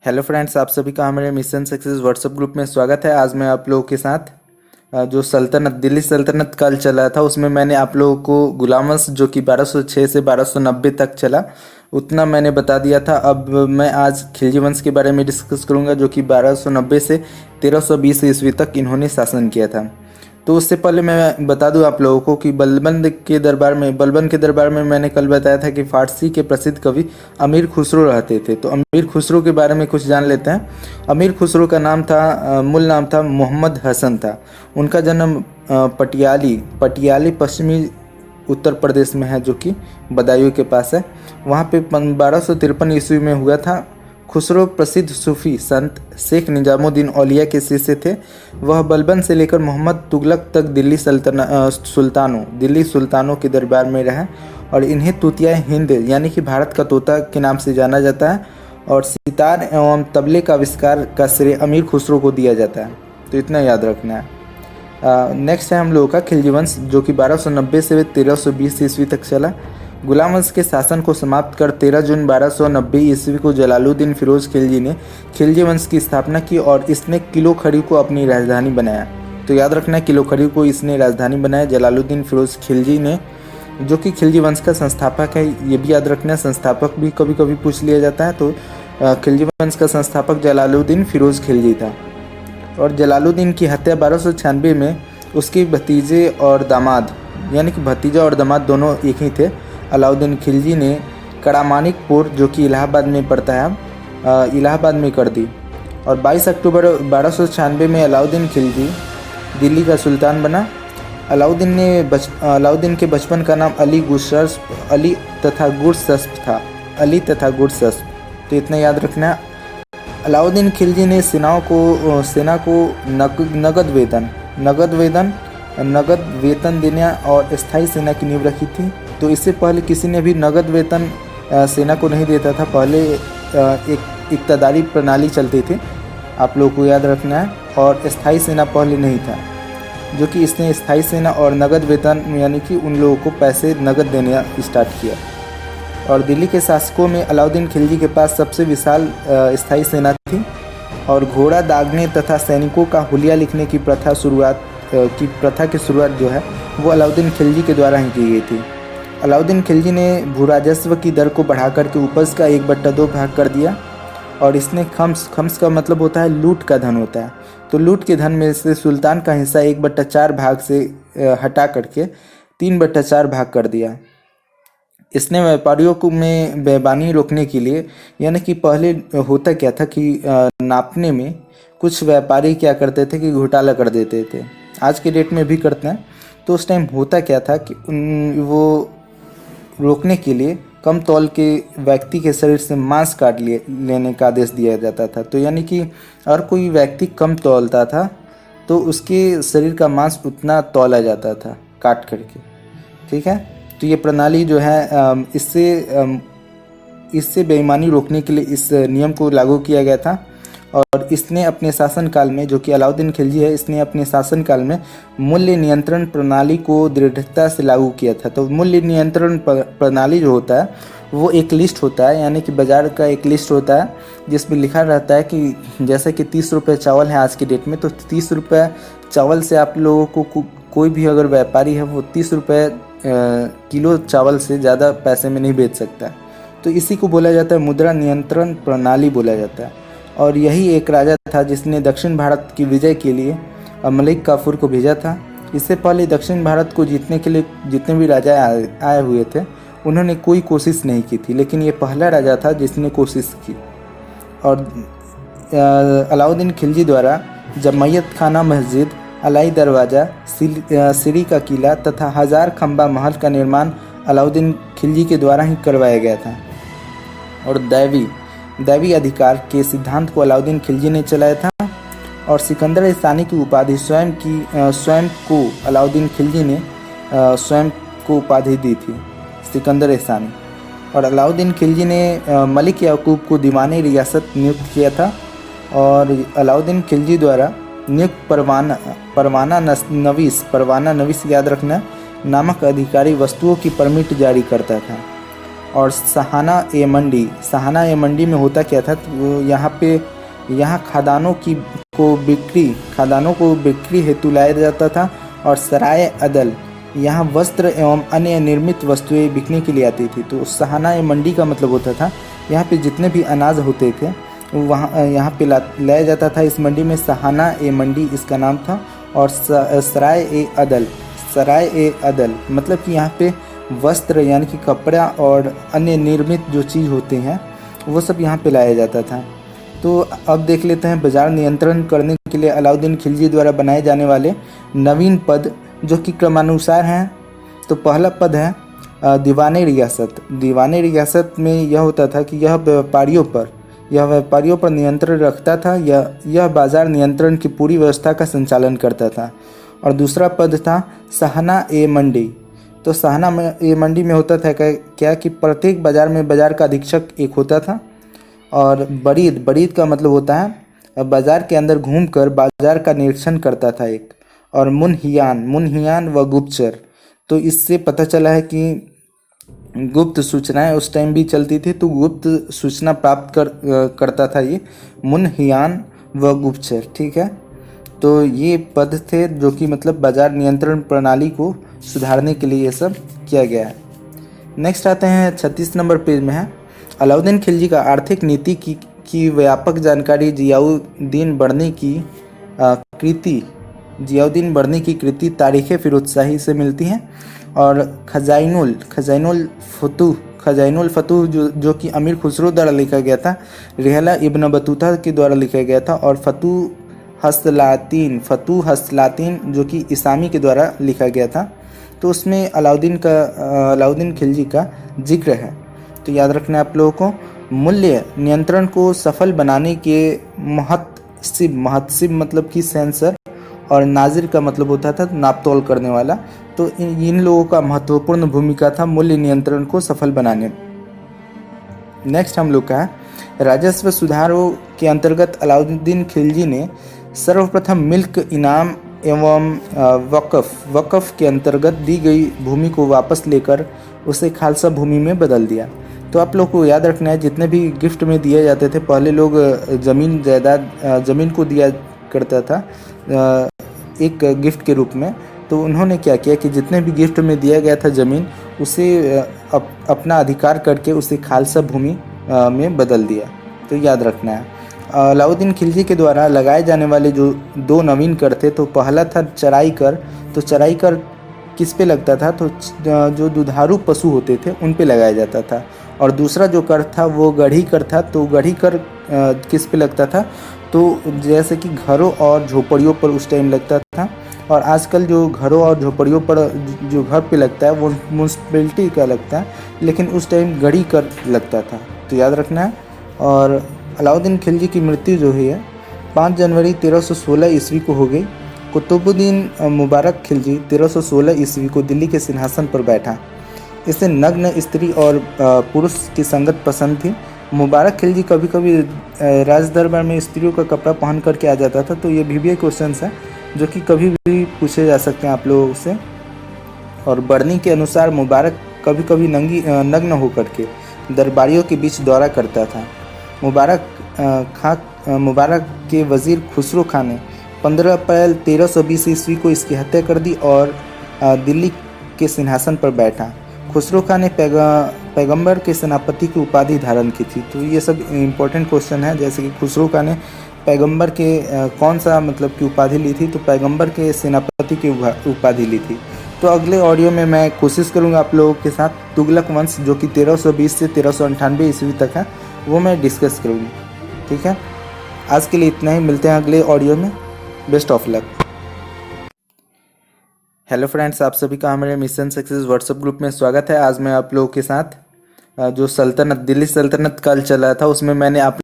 Hello friends, आप सभी का हमारे मिशन सक्सेस व्हाट्सएप ग्रुप में स्वागत है। आज मैं आप लोगों के साथ जो सल्तनत दिल्ली सल्तनत काल चला था उसमें मैंने आप लोगों को गुलाम वंश जो कि 1206 से 1290 तक चला उतना मैंने बता दिया था। अब मैं आज खिलजी वंश के बारे में डिस्कस करूंगा जो कि 1290 से 1320 ईस्वी तक इन्होंने शासन किया था। तो उससे पहले मैं बता दूं आप लोगों को कि बलबन के दरबार में मैंने कल बताया था कि फारसी के प्रसिद्ध कवि अमीर खुसरो रहते थे। तो अमीर खुसरो के बारे में कुछ जान लेते हैं। अमीर खुसरो का मूल नाम था मोहम्मद हसन था। उनका जन्म पटियाली पश्चिमी उत्तर प्रदेश में है जो कि बदायूं के पास है। वहाँ पे 1253 ईस्वी में हुआ था। खुसरो प्रसिद्ध सूफी संत शेख निजामुद्दीन औलिया के शिष्य थे। वह बलबन से लेकर मोहम्मद तुगलक तक दिल्ली सुल्तानों के दरबार में रहे और इन्हें तूतिया हिंद यानी कि भारत का तोता के नाम से जाना जाता है। और सितार एवं तबले का आविष्कार का श्रेय अमीर खुसरो को दिया जाता है। तो इतना याद रखना है। नेक्स्ट है हम लोगों का खिलजी वंश जो कि 1290 से 1320 ईस्वी तक चला। गुलाम वंश के शासन को समाप्त कर 13 जून 1290 ईस्वी को जलालुद्दीन फिरोज खिलजी ने खिलजी वंश की स्थापना की और इसने किलो खड़ी को अपनी राजधानी बनाया। तो याद रखना है, किलो खड़ी को इसने राजधानी बनाया जलालुद्दीन फिरोज खिलजी ने, जो कि खिलजी वंश का संस्थापक है। ये भी याद रखना है, संस्थापक भी कभी कभी पूछ लिया जाता है। तो खिलजी वंश का संस्थापक जलालुद्दीन फिरोज खिलजी था। और जलालुद्दीन की हत्या 1296 में उसके भतीजे और दामाद यानी कि भतीजा और दामाद दोनों एक ही थे, अलाउद्दीन खिलजी ने कड़ामानिकपुर जो कि इलाहाबाद में पड़ता है इलाहाबाद में कर दी। और 22 अक्टूबर 1296 में अलाउद्दीन खिलजी दिल्ली का सुल्तान बना। अलाउद्दीन के बचपन का नाम अली तथा गुरसस्प था। तो इतना याद रखना। अलाउद्दीन खिलजी ने सेना को नगद वेतन देने और स्थायी सेना की नींव रखी थी। तो इससे पहले किसी ने भी नगद वेतन सेना को नहीं देता था। पहले एक इक़्तिदारी प्रणाली चलती थी, आप लोगों को याद रखना है। और स्थायी सेना पहले नहीं था, जो कि इसने स्थायी सेना और नगद वेतन यानी कि उन लोगों को पैसे नगद देने स्टार्ट किया। और दिल्ली के शासकों में अलाउद्दीन खिलजी के पास सबसे विशाल स्थायी सेना थी। और घोड़ा दागने तथा सैनिकों का हुलिया लिखने की प्रथा की शुरुआत जो है वो अलाउद्दीन खिलजी के द्वारा ही की गई थी। अलाउद्दीन खिलजी ने भूराजस्व की दर को बढ़ाकर के उपज का 1/2 भाग कर दिया। और इसने खम्स का मतलब होता है लूट का धन होता है। तो लूट के धन में से सुल्तान का हिस्सा 1/4 भाग से हटा करके 3/4 भाग कर दिया। इसने व्यापारियों को में बेईमानी रोकने के लिए, यानी कि पहले होता क्या था कि नापने में कुछ व्यापारी क्या करते थे कि घोटाला कर देते थे, आज के डेट में भी करते हैं। तो उस टाइम होता क्या था कि वो रोकने के लिए कम तौल के व्यक्ति के शरीर से मांस काट लेने का आदेश दिया जाता था। तो यानी कि अगर कोई व्यक्ति कम तौलता था तो उसके शरीर का मांस उतना तौला जाता था काट करके, ठीक है। तो ये प्रणाली जो है इससे बेईमानी रोकने के लिए इस नियम को लागू किया गया था। और इसने अपने शासनकाल में, जो कि अलाउद्दीन खिलजी है, इसने अपने शासनकाल में मूल्य नियंत्रण प्रणाली को दृढ़ता से लागू किया था। तो मूल्य नियंत्रण प्रणाली जो होता है वो एक लिस्ट होता है, यानी कि बाज़ार का एक लिस्ट होता है जिसमें लिखा रहता है कि जैसे कि 30 रुपये चावल है आज की डेट में, तो 30 रुपये चावल से आप लोगों को कोई भी अगर व्यापारी है वो 30 रुपये किलो चावल से ज़्यादा पैसे में नहीं बेच सकता। तो इसी को बोला जाता है मुद्रा नियंत्रण प्रणाली बोला जाता है। और यही एक राजा था जिसने दक्षिण भारत की विजय के लिए मलिक काफूर को भेजा था। इससे पहले दक्षिण भारत को जीतने के लिए जितने भी राजा आए हुए थे उन्होंने कोई कोशिश नहीं की थी, लेकिन ये पहला राजा था जिसने कोशिश की। और अलाउद्दीन खिलजी द्वारा जमैयत खाना मस्जिद, अलाई दरवाज़ा, सिरी का किला तथा 1000 खंबा महल का निर्माण अलाउद्दीन खिलजी के द्वारा ही करवाया गया था। और दैवी अधिकार के सिद्धांत को अलाउद्दीन खिलजी ने चलाया था। और सिकंदर ईसानी की उपाधि स्वयं को अलाउद्दीन खिलजी ने स्वयं को उपाधि दी थी, सिकंदर ईसानी। और अलाउद्दीन खिलजी ने मलिक याकूब को दीवानी रियासत नियुक्त किया था। और अलाउद्दीन खिलजी द्वारा नियुक्त परवाना नवीस याद रखना नामक अधिकारी वस्तुओं की परमिट जारी करता था। और सहाना ए मंडी में होता क्या था, तो यहाँ खादानों को बिक्री हेतु लाया जाता था। और सराय अदल, यहाँ वस्त्र एवं अन्य निर्मित वस्तुएं बिकने के लिए आती थी। तो सहाना ए मंडी का मतलब होता था यहाँ पे जितने भी अनाज होते थे वहाँ यहाँ पे लाया जाता था। इस मंडी में सहाना ए मंडी इसका नाम था। और सराय ए अदल मतलब कि यहाँ पे वस्त्र यानी कि कपड़ा और अन्य निर्मित जो चीज़ होते हैं वो सब यहाँ पे लाया जाता था। तो अब देख लेते हैं बाजार नियंत्रण करने के लिए अलाउद्दीन खिलजी द्वारा बनाए जाने वाले नवीन पद, जो कि क्रमानुसार हैं। तो पहला पद है दीवाने रियासत। दीवाने रियासत में यह होता था कि यह व्यापारियों पर नियंत्रण रखता था। यह बाजार नियंत्रण की पूरी व्यवस्था का संचालन करता था। और दूसरा पद था सहाना ए मंडी। तो सहाना ए मंडी में होता था क्या कि प्रत्येक बाजार में बाजार का अधीक्षक एक होता था। और बरीद का मतलब होता है बाजार के अंदर घूमकर बाजार का निरीक्षण करता था एक। और मुनहियान व गुप्तचर, तो इससे पता चला है कि गुप्त सूचनाएं उस टाइम भी चलती थी, तो गुप्त सूचना प्राप्त करता था ये मुनहियान व गुप्तचर। ठीक है, तो ये पद थे जो कि मतलब बाजार नियंत्रण प्रणाली को सुधारने के लिए ये सब किया गया है। नेक्स्ट आते हैं 36 नंबर पेज में है अलाउद्दीन खिलजी का आर्थिक नीति की व्यापक जानकारी जियाउद्दीन बर्नी की कृति तारीख़ फिरोजशाही से मिलती हैं। और खजाइनुल फतूह जो कि अमीर खुसरो द्वारा लिखा गया था, रिहला इब्न बतूता के द्वारा लिखा गया था। और फतूह हसलातीन जो कि इसामी के द्वारा लिखा गया था। तो उसमें अलाउद्दीन खिलजी का जिक्र है। तो याद रखना है आप लोगों को, मूल्य नियंत्रण को सफल बनाने के महत्सिब मतलब कि सेंसर, और नाजिर का मतलब होता था नापतोल करने वाला। तो इन लोगों का महत्वपूर्ण भूमिका था मूल्य नियंत्रण को सफल बनाने में। नेक्स्ट हम लोग का है राजस्व सुधारों के अंतर्गत अलाउद्दीन खिलजी ने सर्वप्रथम मिल्क इनाम एवं वक़फ़ के अंतर्गत दी गई भूमि को वापस लेकर उसे खालसा भूमि में बदल दिया। तो आप लोग को याद रखना है जितने भी गिफ्ट में दिए जाते थे, पहले लोग ज़मीन को दिया करता था एक गिफ्ट के रूप में। तो उन्होंने क्या किया कि जितने भी गिफ्ट में दिया गया था ज़मीन, उसे अपना अधिकार करके उसे खालसा भूमि में बदल दिया। तो याद रखना है। अलाउद्दीन खिलजी के द्वारा लगाए जाने वाले जो दो नवीन कर थे, तो पहला था चराई कर। तो चराई कर किस पे लगता था, तो जो दुधारू पशु होते थे उन पे लगाया जाता था। और दूसरा जो कर था वो गढ़ी कर था। तो गढ़ी कर किस पे लगता था, तो जैसे कि घरों और झोपड़ियों पर उस टाइम लगता था। और आजकल जो घरों और झोपड़ियों पर जो घर पे लगता है वो म्यूनसिपैलिटी का लगता है, लेकिन उस टाइम गढ़ी कर लगता था। तो याद रखना है। और अलाउद्दीन खिलजी की मृत्यु जो है 5 जनवरी 1316 ईस्वी को हो गई। कुतुबुद्दीन मुबारक खिलजी 1316 ईस्वी को दिल्ली के सिंहासन पर बैठा। इसे नग्न स्त्री और पुरुष की संगत पसंद थी। मुबारक खिलजी कभी कभी राज दरबार में स्त्रियों का कपड़ा पहन करके आ जाता था। तो ये भी क्वेश्चन है जो कि कभी भी पूछे जा सकते हैं आप लोगों से। और बर्नी के अनुसार मुबारक कभी कभी नग्न होकर के दरबारियों के बीच दौरा करता था। मुबारक के वजीर खुसरो खां ने 15 अप्रैल 1320 ईस्वी को इसकी हत्या कर दी और दिल्ली के सिंहासन पर बैठा। खुसरो खां ने पैगंबर के सेनापति की उपाधि धारण की थी। तो ये सब इम्पोर्टेंट क्वेश्चन है, जैसे कि खुसरो खां ने पैगंबर के कौन सा मतलब की उपाधि ली थी, तो पैगंबर के सेनापति की उपाधि ली थी। तो अगले ऑडियो में मैं कोशिश करूंगा आप लोगों के साथ तुगलक वंश जो कि 1320 से 1398 ईस्वी तक है वो मैं डिस्कस करूँगी। ठीक है, आज के लिए इतना ही। मिलते हैं अगले ऑडियो में। Best of luck. Hello friends, आप सभी का हमारे मिशन सक्सेस व्हाट्सएप ग्रुप में स्वागत है। आज मैं आप लोगों के साथ जो दिल्ली सल्तनत कल चला था उसमें मैंने आप